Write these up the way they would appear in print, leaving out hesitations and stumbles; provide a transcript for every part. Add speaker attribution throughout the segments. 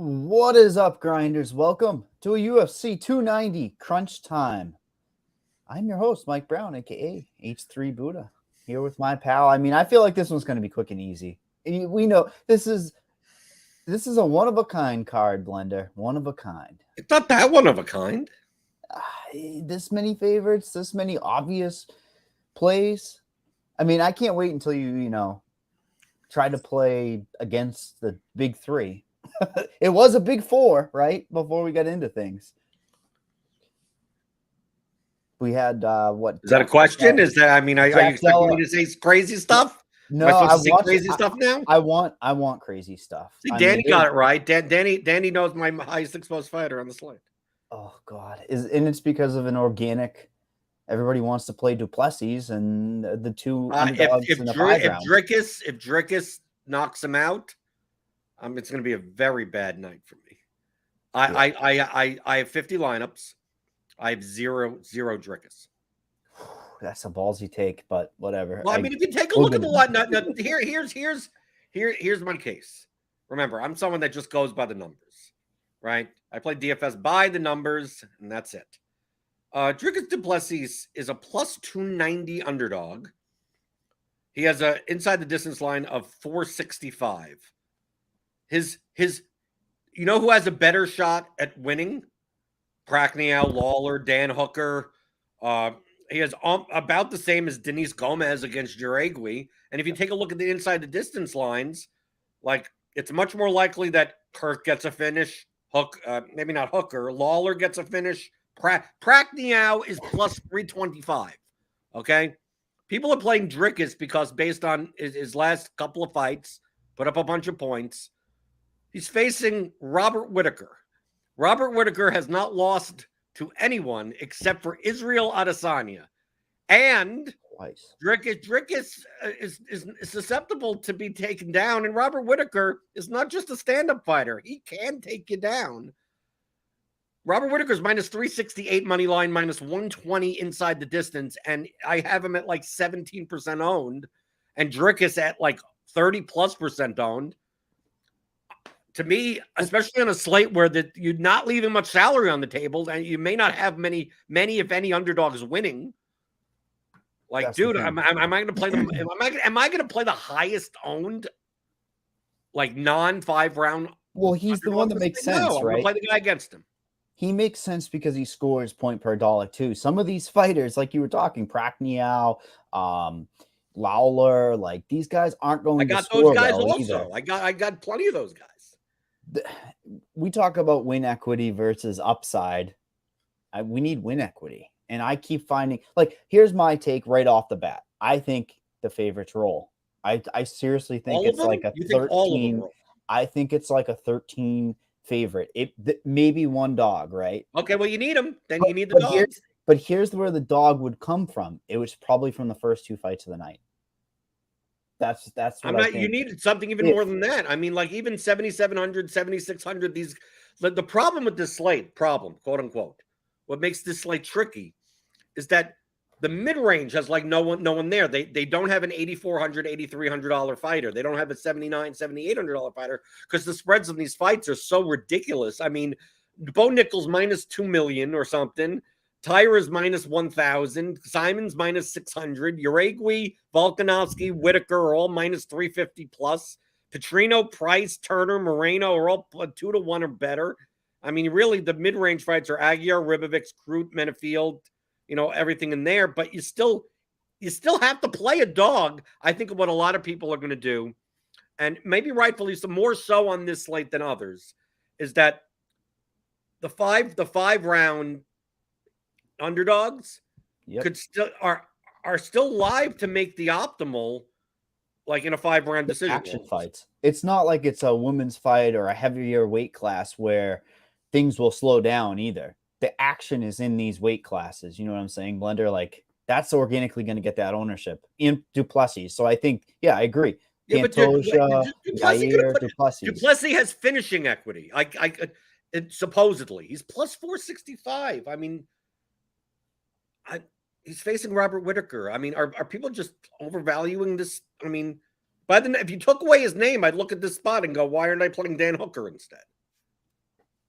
Speaker 1: What is up, grinders? Welcome to a UFC 290 crunch time. I'm your host, Mike Brown, aka H3 Buddha, here with my pal. I feel like this one's going to be quick and easy. We know this is a one-of-a-kind card, Blender. One of a kind.
Speaker 2: It's not that one of a kind.
Speaker 1: This many favorites, this many obvious plays. I can't wait until you try to play against the big three. It was a big four, right? Before we got into things. We had what?
Speaker 2: Is that a question? Is that, are you expecting me to say crazy stuff?
Speaker 1: No,
Speaker 2: Am I supposed to say crazy stuff now?
Speaker 1: I want crazy stuff.
Speaker 2: See, Danny got it right. Danny knows my highest exposed fighter on the slate.
Speaker 1: Oh God, and it's because of an organic. Everybody wants to play Duplessis and the two underdogs in the 5 round.
Speaker 2: If Drickus knocks him out, it's going to be a very bad night for me. I have 50 lineups. I have zero Drickus.
Speaker 1: That's a ballsy take, but whatever.
Speaker 2: Well, if you take a look at the line, here's my case. Remember, I'm someone that just goes by the numbers, right? I play DFS by the numbers, and that's it. Drickus Duplessis is a plus 290 underdog. He has a inside the distance line of 465. His you know who has a better shot at winning? Pacquiao, Lawler, Dan Hooker. He has about the same as Denise Gomez against Jauregui. And if you take a look at the inside the distance lines, like it's much more likely that Kirk gets a finish. Maybe not Hooker. Lawler gets a finish. Pacquiao is plus 325. Okay, people are playing Drickus because based on his last couple of fights, put up a bunch of points. He's facing Robert Whittaker. Robert Whittaker has not lost to anyone except for Israel Adesanya. And
Speaker 1: twice.
Speaker 2: Drickus is susceptible to be taken down. And Robert Whittaker is not just a stand-up fighter. He can take you down. Robert Whittaker's minus 368 money line, minus 120 inside the distance. And I have him at like 17% owned. And Drickus at like 30+% owned. To me, especially on a slate where you're not leaving much salary on the table, and you may not have many, if any, underdogs winning. Like, that's dude, am I going to play them? Am I going to play the highest owned, like non-5 round?
Speaker 1: Well, he's the one that makes sense, right? I'm going to
Speaker 2: play the guy against him.
Speaker 1: He makes sense because he scores point per dollar too. Some of these fighters, like you were talking, Pacquiao, Lawler, like these guys aren't going to score well either.
Speaker 2: I got plenty of those guys.
Speaker 1: We talk about win equity versus upside. We need win equity. And I keep finding, like, here's my take right off the bat. I think the favorites roll. I seriously think it's like a 13. I think it's like a 13 favorite. Maybe one dog, right?
Speaker 2: Okay, well, you need them. Then you need the dog.
Speaker 1: But here's where the dog would come from. It was probably from the first 2 fights of the night. That's what
Speaker 2: you needed something even more than that. Like even 7,700, 7,600, the problem with this slate, quote unquote, what makes this slate tricky is that the mid-range has like no one there. They don't have an $8,400, $8,300 fighter. They don't have a $7,900, $7,800 fighter because the spreads on these fights are so ridiculous. Bo Nickel's minus 2 million or something. Tyra's minus 1,000. Simon's minus 600. Jauregui, Volkanovski, Whittaker are all minus 350 plus. Petrino, Price, Turner, Moreno are all 2-1 or better. Really, the mid-range fights are Aguiar, Ribovic, Crute, Menafield, everything in there. But you still have to play a dog. I think of what a lot of people are going to do, and maybe rightfully so, more so on this slate than others, is that the five round underdogs could still are still live to make the optimal, like in a 5-round decision.
Speaker 1: Action fights. It's not like it's a women's fight or a heavier weight class where things will slow down either. The action is in these weight classes. You know what I'm saying, Blender? Like that's organically going to get that ownership in Duplessis. So I think, I agree. Pantoja, Duplessis.
Speaker 2: Duplessis has finishing equity. Supposedly he's plus 465. He's facing Robert Whittaker. Are people just overvaluing this? If you took away his name, I'd look at this spot and go, why aren't I playing Dan Hooker instead?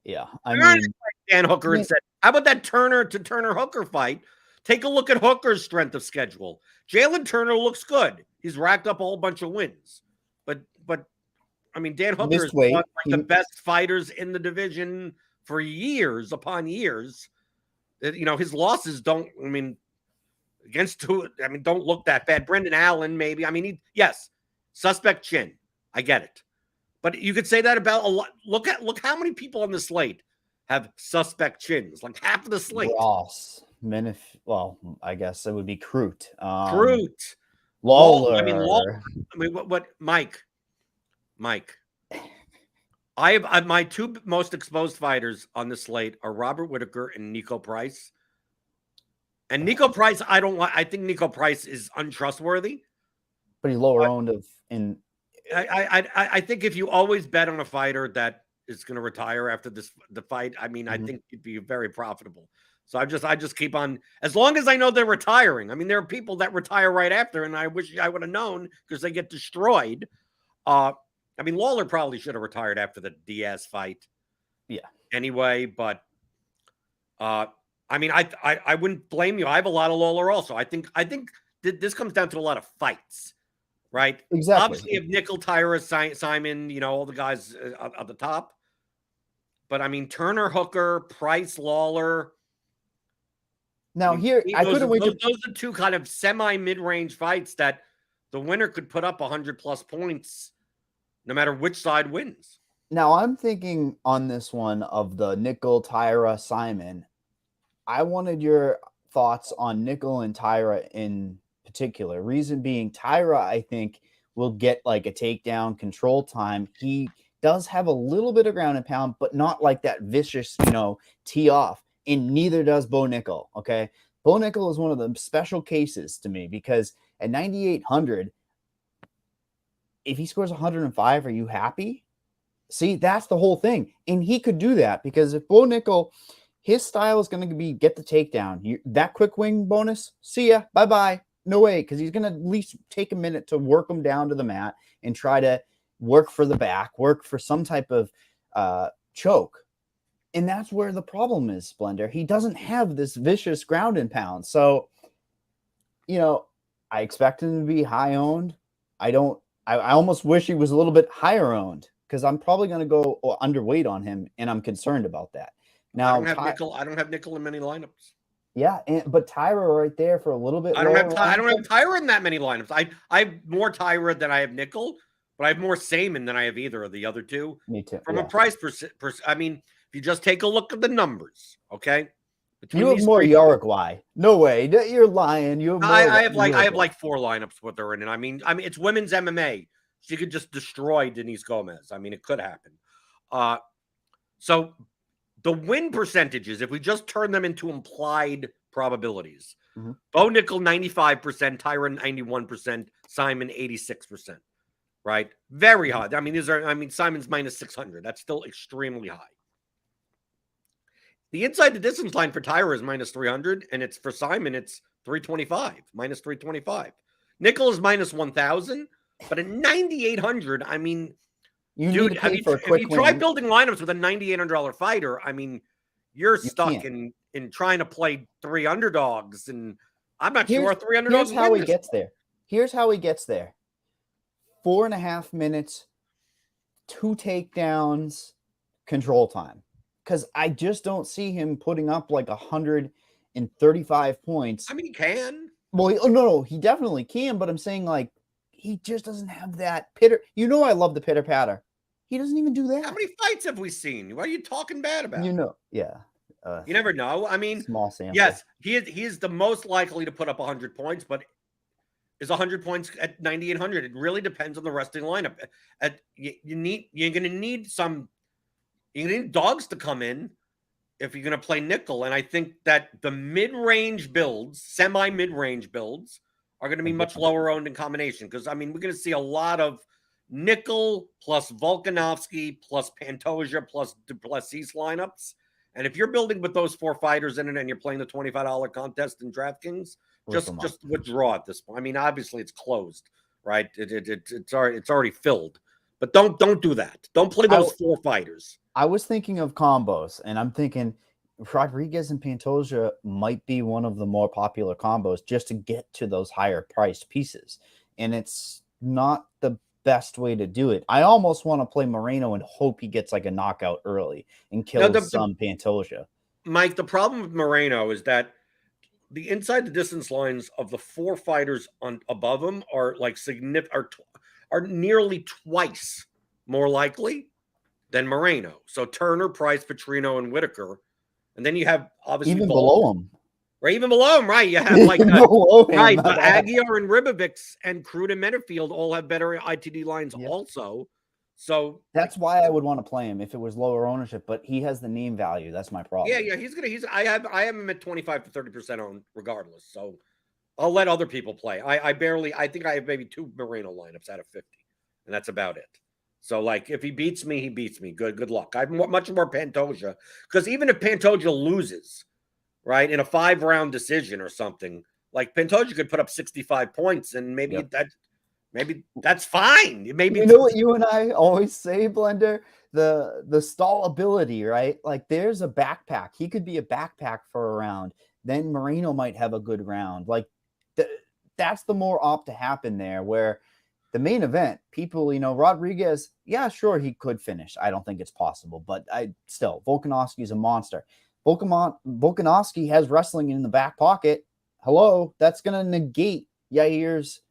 Speaker 1: Yeah, I mean,
Speaker 2: Dan Hooker and said, how about that Turner to Turner Hooker fight? Take a look at Hooker's strength of schedule. Jalen Turner looks good. He's racked up a whole bunch of wins. But I mean, Dan Hooker is one of the best fighters in the division for years upon years. You know, his losses don't, I mean, against two, I mean, don't look that bad. Brendan Allen, maybe. I mean, yes, suspect chin. I get it. But you could say that about a lot. Look how many people on the slate have suspect chins. Like half of the slate.
Speaker 1: Ross, well, I guess it would be Crute.
Speaker 2: Lawler. I mean, what Mike. I have my two most exposed fighters on the slate are Robert Whitaker and Nico Price. And Nico Price, I think Nico Price is untrustworthy.
Speaker 1: But he's lower owned
Speaker 2: I think if you always bet on a fighter that is going to retire after the fight, I mean, I think it'd be very profitable. So I just keep on, as long as I know they're retiring. I mean, there are people that retire right after, and I wish I would have known because they get destroyed. I mean, Lawler probably should have retired after the Diaz fight.
Speaker 1: Yeah.
Speaker 2: Anyway, but I mean, I wouldn't blame you. I have a lot of Lawler also. I think this comes down to a lot of fights. Right.
Speaker 1: Exactly.
Speaker 2: Obviously, if Nickel, Tyra, Simon, you know, all the guys at the top. But I mean, Turner, Hooker, Price, Lawler.
Speaker 1: Now, here,
Speaker 2: those are two kind of semi-mid-range fights that the winner could put up 100+ points no matter which side wins.
Speaker 1: Now, I'm thinking on this one of the Nickel, Tyra, Simon. I wanted your thoughts on Nickel and Tyra in particular. Reason being, Tyra, I think, will get like a takedown control time. He does have a little bit of ground and pound, but not like that vicious, tee off. And neither does Bo Nickel. Okay. Bo Nickel is one of the special cases to me because at 9,800, if he scores 105, are you happy? See, that's the whole thing. And he could do that because if Bo Nickel, his style is going to be get the takedown. That quick wing bonus, see ya, bye-bye. No way, because he's going to at least take a minute to work him down to the mat and try to work for the back, work for some type of choke. And that's where the problem is, Splendor. He doesn't have this vicious ground and pound. So, I expect him to be high owned. I almost wish he was a little bit higher owned because I'm probably going to go underweight on him, and I'm concerned about that. Now,
Speaker 2: I don't have Nickel in many lineups.
Speaker 1: Yeah, but Tyra right there for a little bit.
Speaker 2: I don't have Tyra in that many lineups. I have more Tyra than I have Nickel, but I have more Saman than I have either of the other two.
Speaker 1: Me too.
Speaker 2: From a price I mean, if you just take a look at the numbers, okay?
Speaker 1: You have more Uruguay. No way, you're lying. You have more
Speaker 2: I have like 4 lineups what they're in, and I mean it's women's MMA. She could just destroy Denise Gomez. I mean, it could happen. So. The win percentages, if we just turn them into implied probabilities, Bo Nickel 95%, Tyron 91%, Simon 86%, right? Very high. I mean, Simon's minus 600. That's still extremely high. The inside the distance line for Tyra is minus 300, and it's for Simon, it's 325, minus 325. Nickel is minus 1,000, but at 9,800, I mean, if you try building lineups with a $9,800 fighter, I mean, you're stuck in trying to play 3 underdogs, and I'm not sure 3 underdogs.
Speaker 1: Here's how he gets there. Here's how he gets there: 4.5 minutes, 2 takedowns, control time. Because I just don't see him putting up like 135 points.
Speaker 2: I mean, he can.
Speaker 1: Well, no, he definitely can. But I'm saying like he just doesn't have that pitter. I love the pitter patter. He doesn't even do that.
Speaker 2: How many fights have we seen? What are you talking bad about?
Speaker 1: Yeah.
Speaker 2: You never know. I mean,
Speaker 1: small sample.
Speaker 2: Yes, he is the most likely to put up 100 points, but is 100 points at 9,800? It really depends on the resting lineup. You're going to need dogs to come in if you're going to play Nickel, and I think that the mid-range builds, semi-mid-range builds, are going to be much lower owned in combination because I mean we're going to see a lot of Nickel plus Volkanovski plus Pantoja plus Duplessis lineups. And if you're building with those 4 fighters in it and you're playing the $25 contest in DraftKings, just withdraw at this point. I mean, obviously it's closed, right? It's already filled. But don't do that. Don't play those 4 fighters.
Speaker 1: I was thinking of combos, and I'm thinking Rodriguez and Pantoja might be one of the more popular combos just to get to those higher priced pieces. And it's not the best way to do it. I almost want to play Moreno and hope he gets like a knockout early and kills some Pantoja.
Speaker 2: Mike, the problem with Moreno is that the inside the distance lines of the 4 fighters on above him are like are nearly twice more likely than Moreno. So Turner, Price, Petrino, and Whitaker. And then you have obviously
Speaker 1: even below him.
Speaker 2: Right, even below him, right? You have like right, but Aguiar and Ribovics and Crude and Menterfield all have better ITD lines also. So
Speaker 1: that's why I would want to play him if it was lower ownership, but he has the name value. That's my problem.
Speaker 2: Yeah, I have him at 25 to 30% owned regardless. So I'll let other people play. I think I have maybe 2 Moreno lineups out of 50, and that's about it. So like if he beats me, he beats me. Good luck. I have much more Pantoja, because even if Pantoja loses, right, in a 5-round decision or something, like Pantoja could put up 65 points, and maybe that's fine. Maybe
Speaker 1: you know what you and I always say, Blender? The stall ability, right? Like there's a backpack. He could be a backpack for a round. Then Moreno might have a good round. Like that's the more opt to happen there, where the main event, people, Rodriguez, yeah, sure, he could finish. I don't think it's possible, but Volkanovski is a monster. Volkanovski has wrestling in the back pocket. Hello, that's going to negate Yair's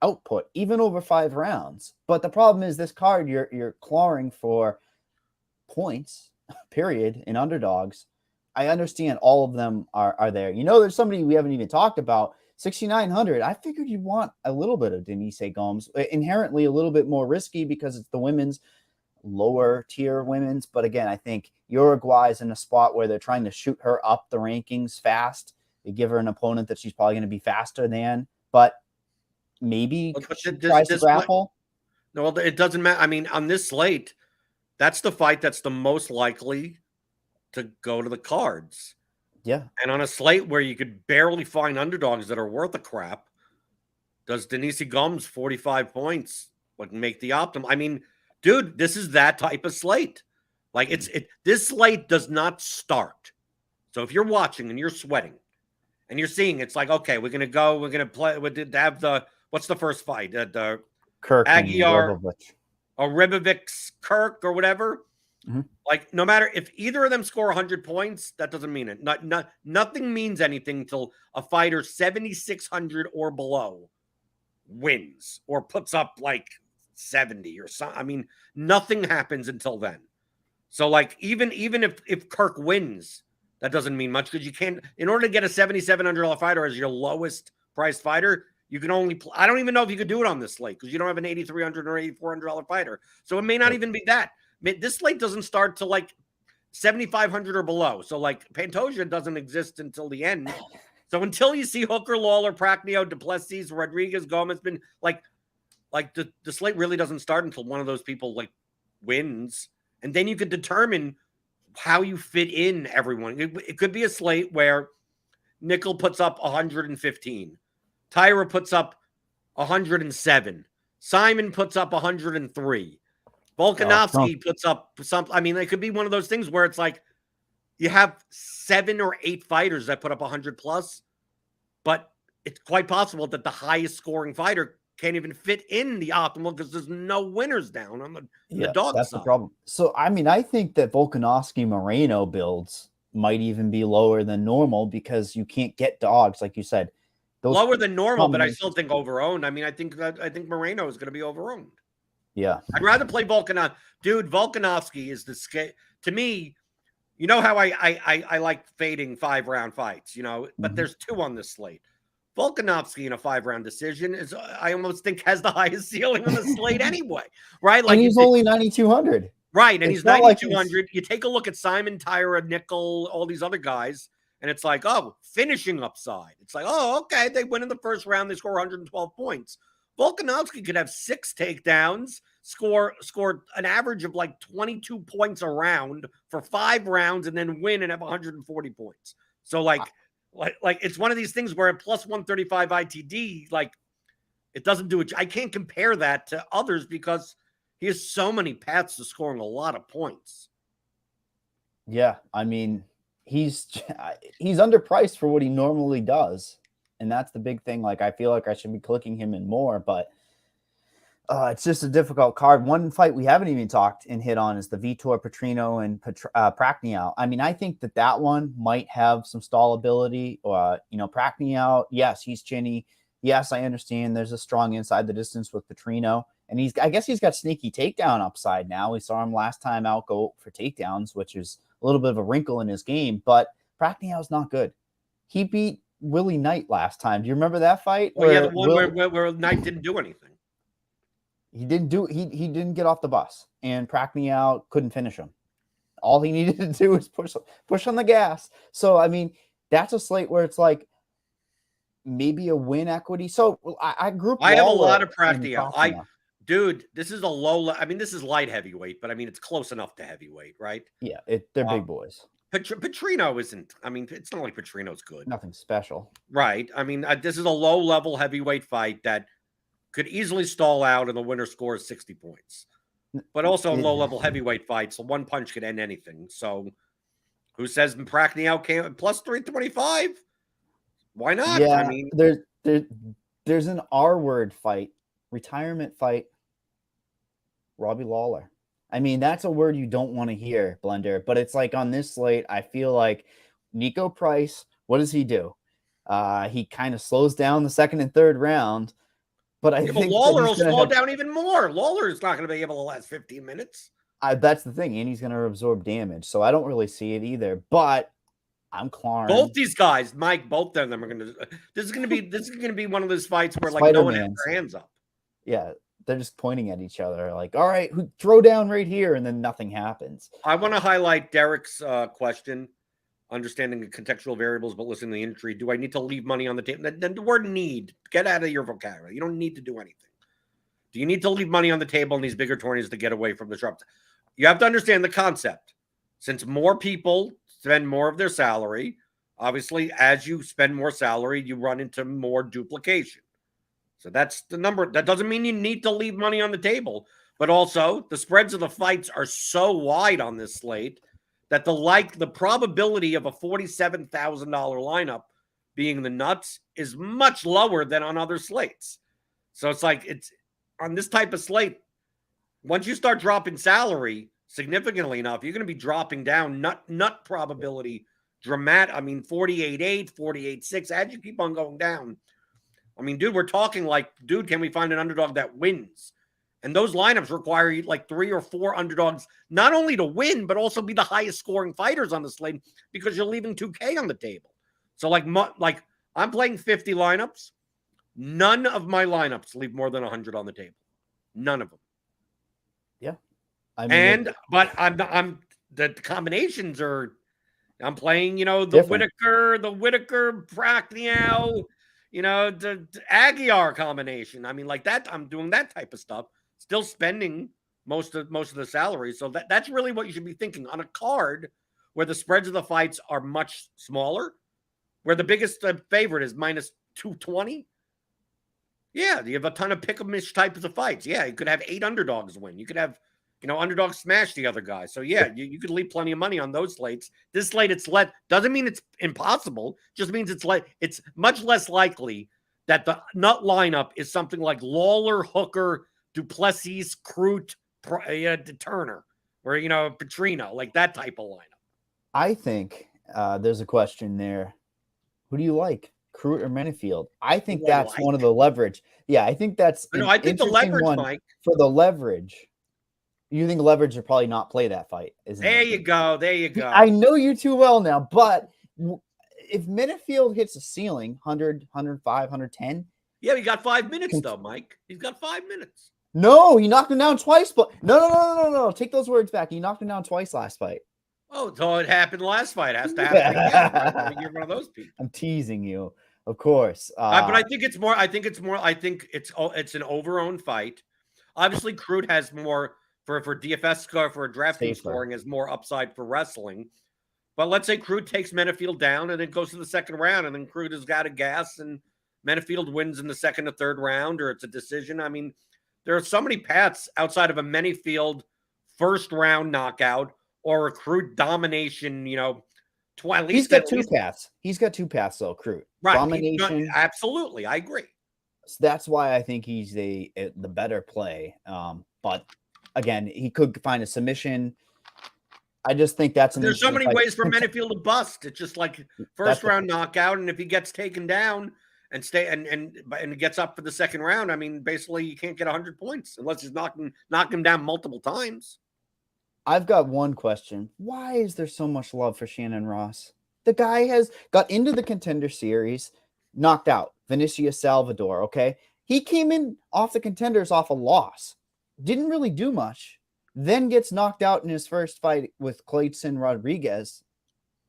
Speaker 1: output, even over 5 rounds. But the problem is this card, you're clawing for points, period, in underdogs. I understand all of them are there. There's somebody we haven't even talked about, 6,900. I figured you'd want a little bit of Denise Gomes, inherently a little bit more risky because it's the women's, lower tier women's. But again, I think Uruguay is in a spot where they're trying to shoot her up the rankings fast. They give her an opponent that she's probably going to be faster than, but maybe she tries to grapple.
Speaker 2: No, it doesn't matter. I mean, on this slate, that's the fight that's the most likely to go to the cards.
Speaker 1: Yeah.
Speaker 2: And on a slate where you could barely find underdogs that are worth a crap, does Denise Gomes 45 points make the optimum? I mean, dude, this is that type of slate. Like this slate does not start. So if you're watching and you're sweating and you're seeing, it's like, okay, we're going to play, what's the first fight? The
Speaker 1: Kirk
Speaker 2: Aguiar or Ribovics, Kirk or whatever.
Speaker 1: Mm-hmm.
Speaker 2: Like no matter if either of them score 100 points, that doesn't mean it. Nothing means anything until a fighter 7,600 or below wins or puts up like 70 or something. I mean, nothing happens until then. So like even if Kirk wins, that doesn't mean much, because you can't, in order to get a $7,700 fighter as your lowest priced fighter, you can only I don't even know if you could do it on this slate because you don't have an $8,300 or $8,400 fighter. So it may not even be that. This slate doesn't start to like 7,500 or below. So like Pantoja doesn't exist until the end. So until you see Hooker, Lawler, Prachnio, Duplessis, Rodriguez, Gomez, been like the slate really doesn't start until one of those people like wins. And then you could determine how you fit in everyone. It could be a slate where Nickel puts up 115. Tyra puts up 107. Simon puts up 103. Volkanovski puts up something. I mean, it could be one of those things where it's like you have 7 or 8 fighters that put up 100 plus, but it's quite possible that the highest scoring fighter can't even fit in the optimal because there's no winners down on the dog
Speaker 1: that's
Speaker 2: side.
Speaker 1: The problem. So, I mean, I think that Volkanovski Moreno builds might even be lower than normal because you can't get dogs, like you said.
Speaker 2: Lower than normal, but I still think overowned. I mean, I think Moreno is going to be overowned.
Speaker 1: Yeah.
Speaker 2: I'd rather play Volkanovski. Dude, Volkanovski is the scale. To me, you know how I like fading 5-round fights, but there's 2 on this slate. Volkanovski in a 5-round decision is, I almost think, has the highest ceiling on the slate anyway, right? Like,
Speaker 1: and he's only 9,200.
Speaker 2: Right, and he's 9,200. You take a look at Simon, Tyra, Nickel, all these other guys, and it's like, oh, finishing upside. It's like, oh, okay, they win in the first round, they score 112 points. Volkanovski could have 6 takedowns, score an average of like 22 points a round for 5 rounds, and then win and have 140 points. So like it's one of these things where at plus 135 ITD, like it doesn't do it. I can't compare that to others because He has so many paths to scoring a lot of points.
Speaker 1: Yeah, I mean, he's underpriced for what he normally does, and that's the big thing. Like, I feel like I should be clicking him in more, but it's just a difficult card. One fight we haven't even talked and hit on is the Vitor Petrino and Pacquiao. I mean, I think that one might have some stall ability. Pacquiao, yes, he's chinny. Yes, I understand there's a strong inside the distance with Petrino. And I guess he's got sneaky takedown upside now. We saw him last time out go for takedowns, which is a little bit of a wrinkle in his game. But Pacquiao's not good. He beat Willie Knight last time. Do you remember that fight?
Speaker 2: Well, yeah, the one where Knight didn't do anything.
Speaker 1: He didn't get off the bus, and Pacquiao couldn't finish him. All he needed to do was push on the gas. So, I mean, that's a slate where it's like maybe a win equity. So I
Speaker 2: have a lot of Pacquiao. Dude, this is a low. I mean, this is light heavyweight, but I mean, it's close enough to heavyweight, right?
Speaker 1: Yeah, they're big boys.
Speaker 2: Petrino isn't. I mean, it's not like Petrino's good.
Speaker 1: Nothing special,
Speaker 2: right? I mean, this is a low-level heavyweight fight that could easily stall out, and the winner scores 60 points. But also a low-level heavyweight fight, so one punch could end anything. So, who says Pacquiao can't plus 325? Why not?
Speaker 1: Yeah,
Speaker 2: I mean,
Speaker 1: there's an R-word fight, retirement fight. Robbie Lawler. I mean, that's a word you don't want to hear, Blender. But it's like on this slate, I feel like Nico Price, what does he do? He kind of slows down the second and third round. But I think
Speaker 2: Lawler will slow down even more. Lawler is not going to be able to last 15 minutes.
Speaker 1: That's the thing. And he's going to absorb damage. So I don't really see it either. But I'm clawing.
Speaker 2: Both these guys, Mike, both of them are going to. This is going to be one of those fights where like no one has their hands up.
Speaker 1: Yeah. They're just pointing at each other like, all right, throw down right here, and then nothing happens.
Speaker 2: I want to highlight Derek's question, understanding the contextual variables, but listening to the industry. Do I need to leave money on the table? Then the word need, get out of your vocabulary. You don't need to do anything. Do you need to leave money on the table in these bigger tourneys to get away from the sharps? You have to understand the concept. Since more people spend more of their salary, obviously, as you spend more salary, you run into more duplication. So that's the number. That doesn't mean you need to leave money on the table, but also the spreads of the fights are so wide on this slate that the probability of a $47,000 lineup being the nuts is much lower than on other slates. So it's like it's on this type of slate. Once you start dropping salary significantly enough, you're going to be dropping down nut probability dramatic. I mean, 48.8, 48.6. As you keep on going down. I mean, dude, we're talking like, dude, can we find an underdog that wins? And those lineups require like 3 or 4 underdogs, not only to win, but also be the highest scoring fighters on the slate because you're leaving 2K on the table. So like I'm playing 50 lineups. None of my lineups leave more than 100 on the table. None of them.
Speaker 1: Yeah. I mean,
Speaker 2: but the combinations are, I'm playing, the
Speaker 1: different.
Speaker 2: Whitaker, Pacquiao, the Aguiar combination. I mean, like that, I'm doing that type of stuff, still spending most of the salary. So that's really what you should be thinking on a card where the spreads of the fights are much smaller, where the biggest favorite is minus 220. Yeah, you have a ton of pick-em-ish types of fights. Yeah, you could have 8 underdogs win. You could have, underdogs smash the other guy. So yeah, you could leave plenty of money on those slates. This slate, doesn't mean it's impossible. Just means it's much less likely that the nut lineup is something like Lawler, Hooker, Duplessis, Crute, Turner, or Petrino, like that type of lineup.
Speaker 1: I think there's a question there. Who do you like, Crute or Menifield? I think that's one of the leverage. Yeah, I think that's
Speaker 2: I think the leverage, Mike.
Speaker 1: For the leverage. You think leverage would probably not play that fight, isn't it?
Speaker 2: There you go.
Speaker 1: I know you too well now, but if Menifield hits a ceiling, 100, 105, 110.
Speaker 2: Yeah, he got 5 minutes though, Mike. He's got 5 minutes.
Speaker 1: No, he knocked him down twice. But no. Take those words back. He knocked him down twice last fight.
Speaker 2: Oh, so it happened last fight. It has to happen again. Right? You're one of those people.
Speaker 1: I'm teasing you, of course.
Speaker 2: But I think it's more. I think it's an over-owned fight. Obviously, Crute has more for DFS score for DraftKings scoring has more upside for wrestling. But let's say Crute takes Menifield down and then goes to the second round, and then Crute has got a gas and Menifield wins in the second or third round, or it's a decision. I mean, there are so many paths outside of a many field first round knockout or a crude domination, at
Speaker 1: He's
Speaker 2: least
Speaker 1: got two paths. He's got two paths though, crude.
Speaker 2: Right.
Speaker 1: Domination.
Speaker 2: Absolutely. I agree.
Speaker 1: So that's why I think he's the better play. But again, he could find a submission. I just think
Speaker 2: there's so many ways for Menifield to bust. It's just like first round knockout, and if he gets taken down and gets up for the second round, I mean, basically you can't get 100 points unless he's knocking him down multiple times.
Speaker 1: I've got one question. Why is there so much love for Shannon Ross? The guy has got into the Contender Series, knocked out Vinicius Salvador, okay? He came in off the Contenders off a loss. Didn't really do much. Then gets knocked out in his first fight with Clayton Rodriguez.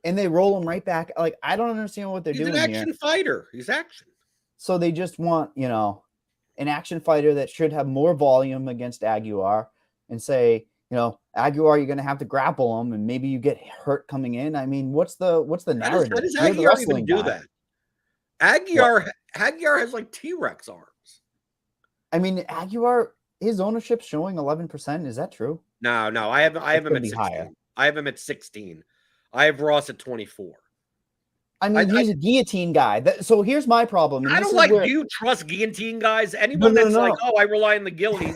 Speaker 1: And they roll him right back. Like, I don't understand what they're doing here.
Speaker 2: He's an action fighter. He's action.
Speaker 1: So they just want, an action fighter that should have more volume against Aguiar and say, Aguiar, you're going to have to grapple him, and maybe you get hurt coming in. I mean, what's the narrative?
Speaker 2: How does Aguiar even do that? Aguiar has like T-Rex arms.
Speaker 1: I mean, Aguiar, his ownership's showing 11%. Is that true?
Speaker 2: No. I have him at 16. Higher. I have him at 16. I have Ross at 24.
Speaker 1: I mean, he's a guillotine guy. So here's my problem.
Speaker 2: I don't like. Do you trust guillotine guys? Anyone that's like, oh, I rely on the guillotine.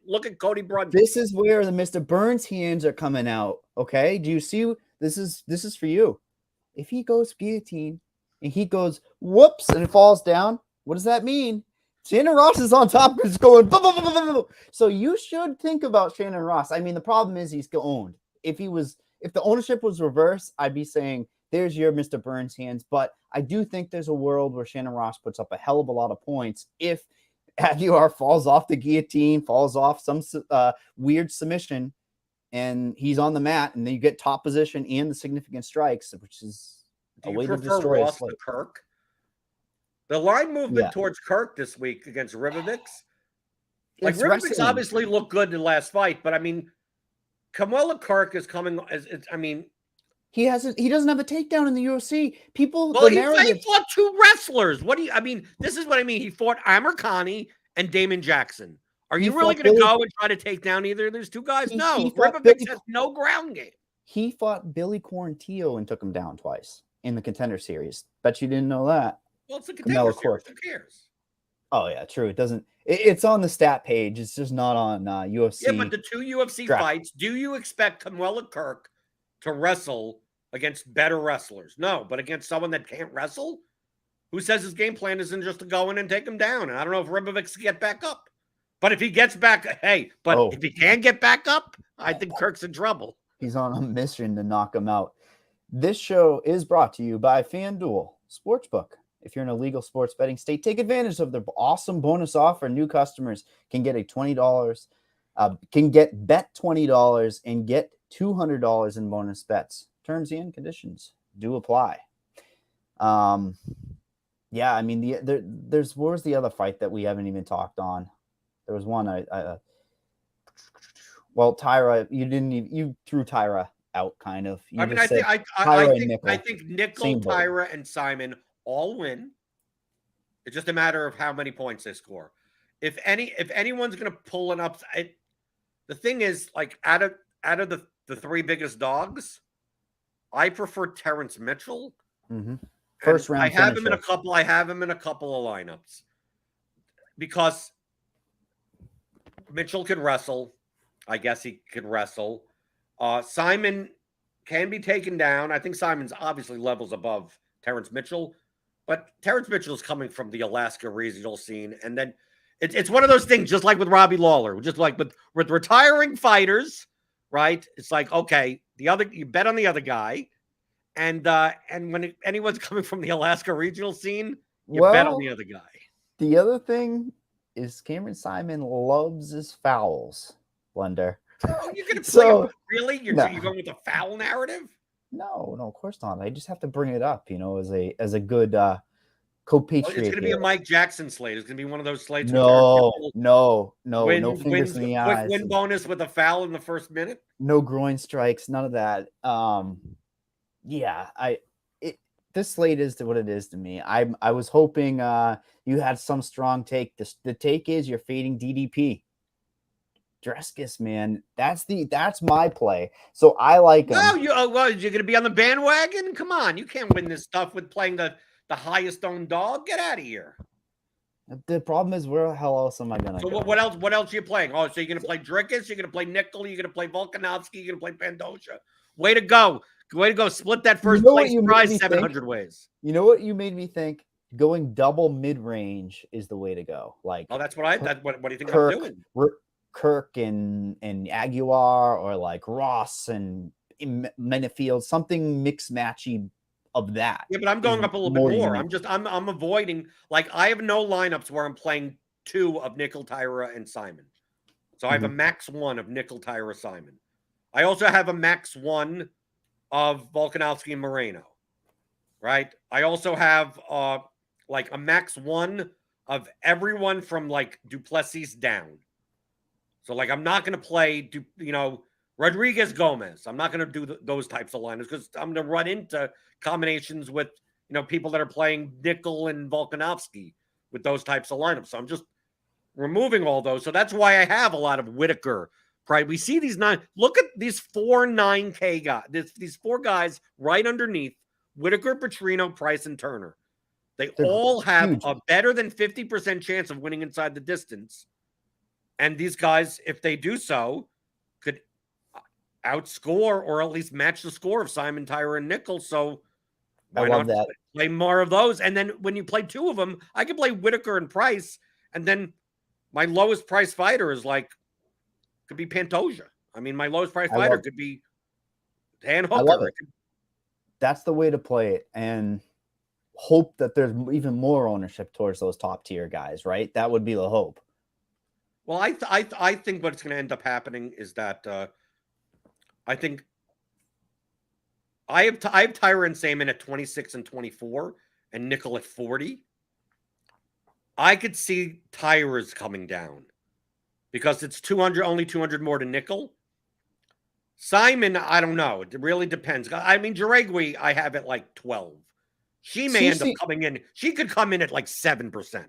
Speaker 2: Look at Cody Brunson.
Speaker 1: This is where the Mr. Burns hands are coming out. Okay, do you see? This is for you. If he goes guillotine and he goes whoops and it falls down, what does that mean? Shannon Ross is on top. It's going. Blah, blah, blah, blah, blah. So you should think about Shannon Ross. I mean, the problem is he's owned. If the ownership was reversed, I'd be saying, there's your Mr. Burns hands. But I do think there's a world where Shannon Ross puts up a hell of a lot of points if Aguiar falls off the guillotine, falls off some weird submission, and he's on the mat, and then you get top position and the significant strikes, which is a way to destroy
Speaker 2: Ross to Kirk. The line movement towards Kirk this week against Rivovic's. Like, Rivovic's obviously looked good in the last fight, but I mean, Kamala Kirk is coming.
Speaker 1: He doesn't have a takedown in the UFC. He
Speaker 2: fought two wrestlers. This is what I mean. He fought Amir Khani and Damon Jackson. Are you really going to go and try to take down either of those two guys? No. Ribovic has no ground game.
Speaker 1: He fought Billy Quarantillo and took him down twice in the Contender Series. Bet you didn't know that.
Speaker 2: Well, it's the Contender Series. Who cares?
Speaker 1: Oh, yeah, true. It doesn't. It's on the stat page. It's just not on UFC.
Speaker 2: Yeah, but the two UFC fights, do you expect Kamala Kirk to wrestle against better wrestlers? No, but against someone that can't wrestle? Who says his game plan isn't just to go in and take him down? And I don't know if Ribovic can get back up. But if he gets back, if he can get back up, I think Kirk's in trouble.
Speaker 1: He's on a mission to knock him out. This show is brought to you by FanDuel Sportsbook. If you're in a legal sports betting state, take advantage of their awesome bonus offer. New customers can get bet $20 and get $200 in bonus bets. Terms and conditions do apply. Yeah, I mean, what was the other fight that we haven't even talked on? There was one Tyra, you threw Tyra out kind of. I
Speaker 2: think Nickel, Tyra, and Simon all win. It's just a matter of how many points they score. If anyone's going to pull an upset, the thing is, like, out of the three biggest dogs, I prefer Terrence Mitchell.
Speaker 1: Mm-hmm. First round.
Speaker 2: I have him in a couple of lineups because Mitchell could wrestle. I guess he could wrestle. Simon can be taken down. I think Simon's obviously levels above Terrence Mitchell, but Terrence Mitchell is coming from the Alaska regional scene, and then it's one of those things, just like with Robbie Lawler, just like with retiring fighters, right? It's like, okay, you bet on the other guy, and when anyone's coming from the Alaska regional scene, you bet on the other guy.
Speaker 1: The other thing is Cameron Simon loves his fouls, Blender.
Speaker 2: Oh, you're going to play really? You're going with the foul narrative?
Speaker 1: No, of course not. I just have to bring it up, as a good co-patriot.
Speaker 2: It's going to be a Mike Jackson slate. It's going to be one of those slates.
Speaker 1: No fingers in the eyes.
Speaker 2: Quick win bonus with a foul in the first minute.
Speaker 1: No groin strikes, none of that. this slate is what it is to me. I was hoping you had some strong take. The take is you're fading DDP. Dreskis, man, that's my play. So I like him.
Speaker 2: No, you're going to be on the bandwagon? Come on, you can't win this stuff with playing the highest owned dog. Get out of here.
Speaker 1: The problem is, where the hell else am I gonna
Speaker 2: So
Speaker 1: go?
Speaker 2: what else? What else are you playing? Oh, so you're going to play Drickus? You're going to play Nickel? You're going to play Volkanovski? You're going to play Pandosha? Way to go! Way to go! Split that first place prize 700 ways.
Speaker 1: You know what you made me think? Going double mid range is the way to go. Like,
Speaker 2: oh, that's what what do you think I'm doing?
Speaker 1: Kirk and Aguilar, or like Ross and Menefield, something mix matchy of that.
Speaker 2: Yeah, but I'm going up a little bit more. I'm avoiding, like, I have no lineups where I'm playing 2 of Nickel, Tyra, and Simon. So I have a max 1 of Nickel, Tyra, Simon. I also have a max 1 of Volkanovski and Moreno. Right? I also have like a max 1 of everyone from like Duplessis down. So, like, I'm not going to play, Rodriguez Gomez. I'm not going to do those types of lineups because I'm going to run into combinations with, people that are playing Nickel and Volkanovski with those types of lineups. So I'm just removing all those. So that's why I have a lot of Whitaker. Right? We see these 9. Look at these 4 9K guys. These 4 guys right underneath Whitaker, Petrino, Price, and Turner. They're all have huge. A better than 50% chance of winning inside the distance. And these guys, if they do so, could outscore or at least match the score of Simon, Tyra, and Nickel. So why not play more of those? And then when you play 2 of them, I can play Whitaker and Price. And then my lowest price fighter is could be Pantoja. I mean, my lowest price fighter could be Dan Hooker.
Speaker 1: I love it. That's the way to play it. And hope that there's even more ownership towards those top tier guys, right? That would be the hope.
Speaker 2: Well, I think what's going to end up happening is that I think I have Tyra and Saman at 26 and 24 and Nickel at 40. I could see Tyra's coming down because it's only 200 more to Nickel. Simon, I don't know. It really depends. I mean, Jaregui, I have at like 12. She may end up coming in. She could come in at like 7%.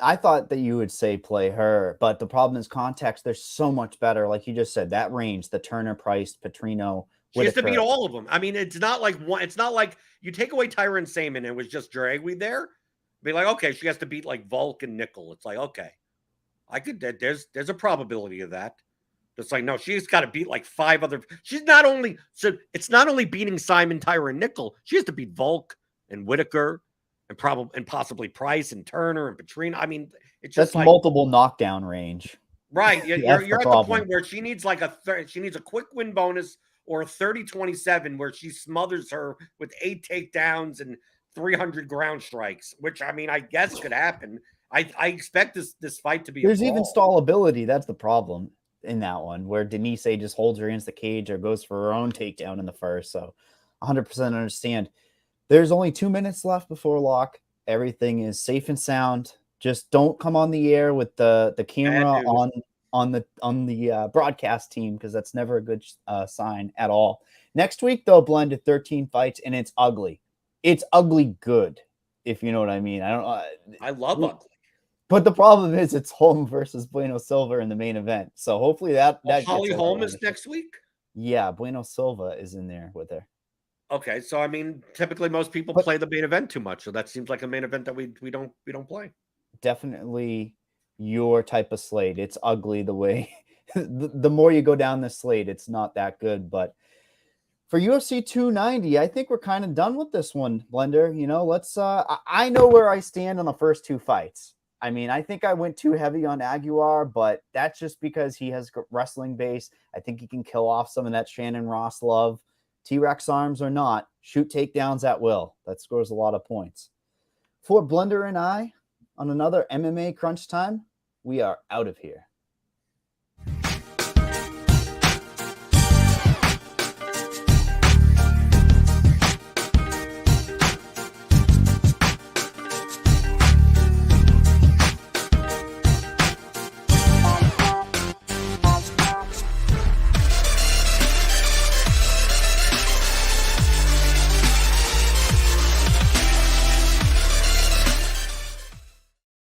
Speaker 1: I thought that you would say play her, but the problem is context. There's so much better. Like you just said, that range, the Turner, Price, Petrino.
Speaker 2: She has to beat all of them. I mean, it's not like one. It's not like you take away Tyra and Saman and it was just Jaregui there. Be like, okay, she has to beat like Volk and Nickel. It's like, okay, I could. There's a probability of that. It's like, no, she's got to beat like 5 other. She's not only it's not only beating Simon, Tyra, and Nickel. She has to beat Volk and Whitaker. And possibly Price and Turner and Petrino. I mean, it's just
Speaker 1: that's multiple knockdown range.
Speaker 2: Right. You're at the point where she needs like she needs a quick win bonus or a 30-27 where she smothers her with 8 takedowns and 300 ground strikes, which, I mean, I guess could happen. I expect this fight to be.
Speaker 1: There's even stallability. That's the problem in that one, where Denise just holds her against the cage or goes for her own takedown in the first. So 100% understand. There's only 2 minutes left before lock. Everything is safe and sound. Just don't come on the air with the camera on the broadcast team, because that's never a good sign at all. Next week, though, blended 13 fights, and it's ugly. It's ugly good, if you know what I mean.
Speaker 2: I love ugly.
Speaker 1: But the problem is it's Holm versus Bueno Silva in the main event. So hopefully that
Speaker 2: Holly Holm is next week?
Speaker 1: Yeah, Bueno Silva is in there with her.
Speaker 2: Okay, so I mean, typically most people play the main event too much, so that seems like a main event that we don't play.
Speaker 1: Definitely your type of slate. It's ugly the way the more you go down the slate, it's not that good. But for UFC 290, I think we're kind of done with this one, Blender. Let's I know where I stand on the first 2 fights. I mean, I think I went too heavy on Aguilar, but that's just because he has wrestling base. I think he can kill off some of that Shannon Ross love. T-Rex arms or not, shoot takedowns at will. That scores a lot of points. For Blender and I, on another MMA Crunch Time, we are out of here.